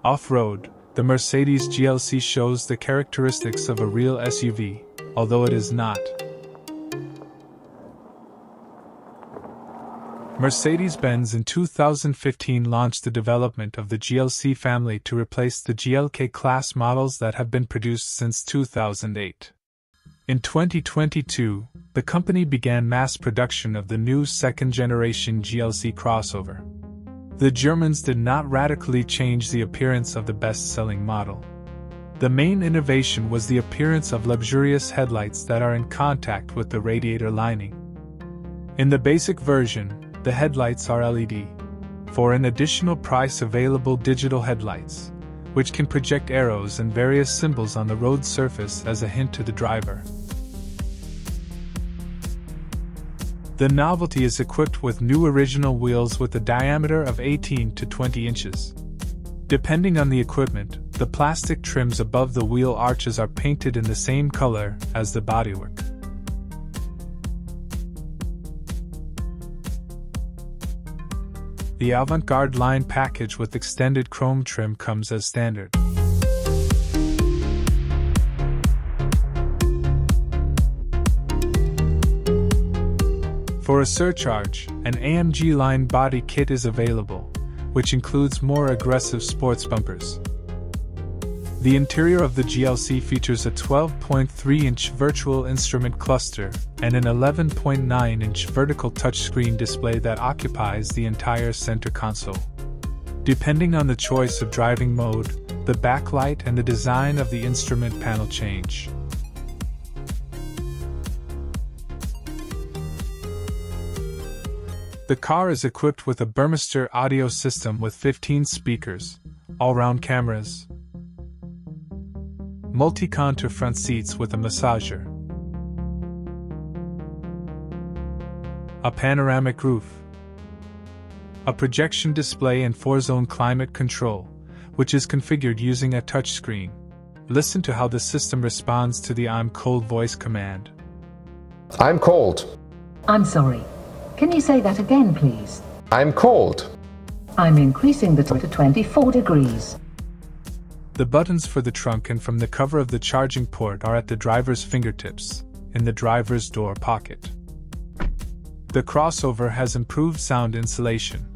Off-road, the Mercedes GLC shows the characteristics of a real SUV, although it is not. Mercedes-Benz in 2015 launched the development of the GLC family to replace the GLK class models that have been produced since 2008. In 2022, the company began mass production of the new second-generation GLC crossover. The Germans did not radically change the appearance of the best-selling model. The main innovation was the appearance of luxurious headlights that are in contact with the radiator lining. In the basic version, the headlights are LED. For an additional price, available digital headlights, which can project arrows and various symbols on the road surface as a hint to the driver. The novelty is equipped with new original wheels with a diameter of 18 to 20 inches. Depending on the equipment, the plastic trims above the wheel arches are painted in the same color as the bodywork. The Avant-Garde line package with extended chrome trim comes as standard. For a surcharge, an AMG line body kit is available, which includes more aggressive sports bumpers. The interior of the GLC features a 12.3-inch virtual instrument cluster and an 11.9-inch vertical touchscreen display that occupies the entire center console. Depending on the choice of driving mode, the backlight and the design of the instrument panel change. The car is equipped with a Burmester audio system with 15 speakers, all-round cameras, multi-contour front seats with a massager, a panoramic roof, a projection display and 4-zone climate control, which is configured using a touchscreen. Listen to how the system responds to the "I'm cold" voice command. I'm cold. I'm sorry. Can you say that again, please? I'm cold. I'm increasing the temperature to 24 degrees. The buttons for the trunk and from the cover of the charging port are at the driver's fingertips, in the driver's door pocket. The crossover has improved sound insulation.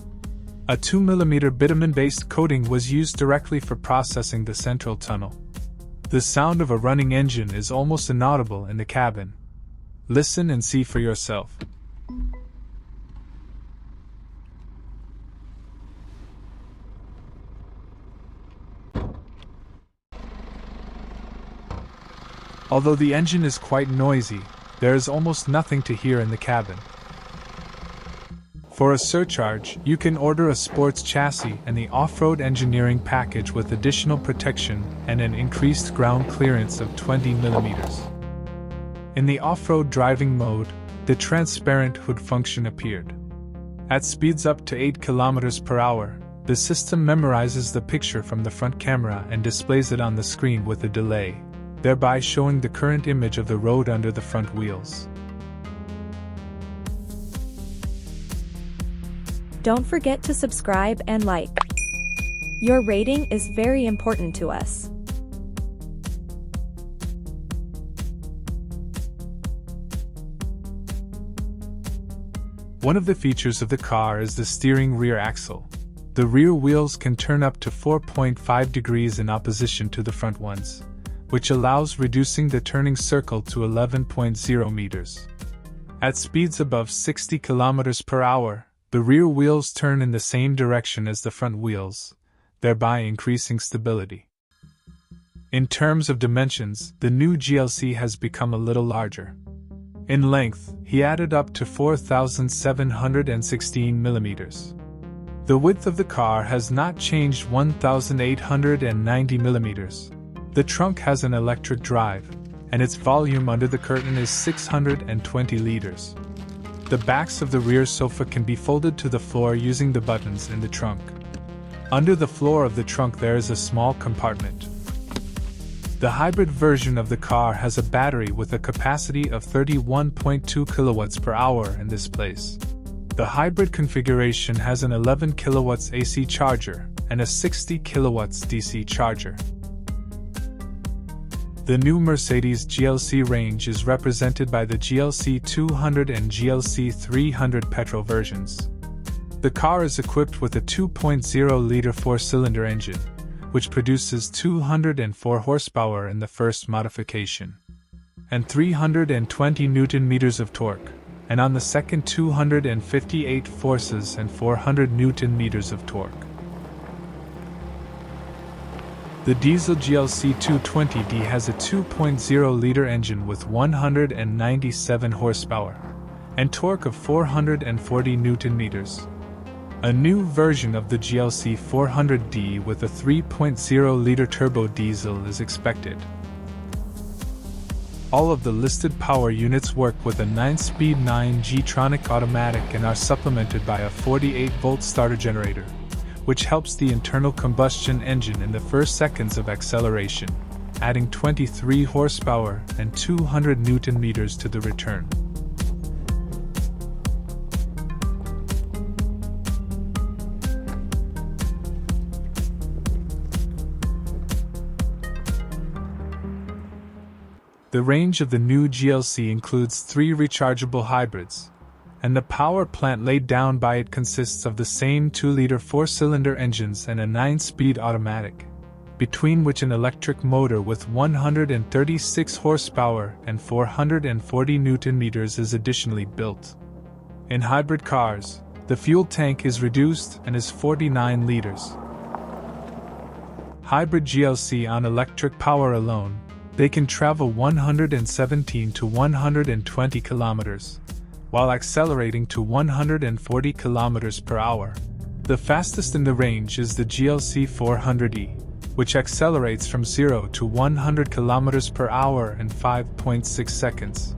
A 2mm bitumen-based coating was used directly for processing the central tunnel. The sound of a running engine is almost inaudible in the cabin. Listen and see for yourself. Although the engine is quite noisy, there is almost nothing to hear in the cabin. For a surcharge, you can order a sports chassis and the Offroad Engineering package with additional protection and an increased ground clearance of 20 mm. In the off-road driving mode, the transparent hood function appeared. At speeds up to 8 km/h, the system memorizes the picture from the front camera and displays it on the screen with a delay, thereby showing the current image of the road under the front wheels. Don't forget to subscribe and like. Your rating is very important to us. One of the features of the car is the steering rear axle. The rear wheels can turn up to 4.5 degrees in opposition to the front ones, which allows reducing the turning circle to 11.0 meters. At speeds above 60 km/h, the rear wheels turn in the same direction as the front wheels, thereby increasing stability. In terms of dimensions, the new GLC has become a little larger. In length, he added up to 4,716 millimeters. The width of the car has not changed, 1,890 millimeters. The trunk has an electric drive, and its volume under the curtain is 620 liters. The backs of the rear sofa can be folded to the floor using the buttons in the trunk. Under the floor of the trunk there is a small compartment. The hybrid version of the car has a battery with a capacity of 31.2 kilowatts per hour in this place. The hybrid configuration has an 11 kilowatts AC charger and a 60 kilowatts DC charger. The new Mercedes GLC range is represented by the GLC 200 and GLC 300 petrol versions. The car is equipped with a 2.0-liter four-cylinder engine, which produces 204 horsepower in the first modification, and 320 Nm of torque, and on the second 258 forces and 400 Nm of torque. The diesel GLC 220D has a 2.0-liter engine with 197 horsepower and torque of 440 Nm. A new version of the GLC 400D with a 3.0-liter turbo diesel is expected. All of the listed power units work with a 9-speed 9G-tronic automatic and are supplemented by a 48-volt starter generator, which helps the internal combustion engine in the first seconds of acceleration, adding 23 horsepower and 200 Nm to the return. The range of the new GLC includes 3 rechargeable hybrids, and the power plant laid down by it consists of the same 2-liter 4-cylinder engines and a 9-speed automatic, between which an electric motor with 136 horsepower and 440 Nm is additionally built. In hybrid cars, the fuel tank is reduced and is 49 liters. Hybrid GLC on electric power alone, they can travel 117 to 120 kilometers, while accelerating to 140 kilometers per hour. The fastest in the range is the GLC 400E, which accelerates from 0 to 100 kilometers per hour in 5.6 seconds.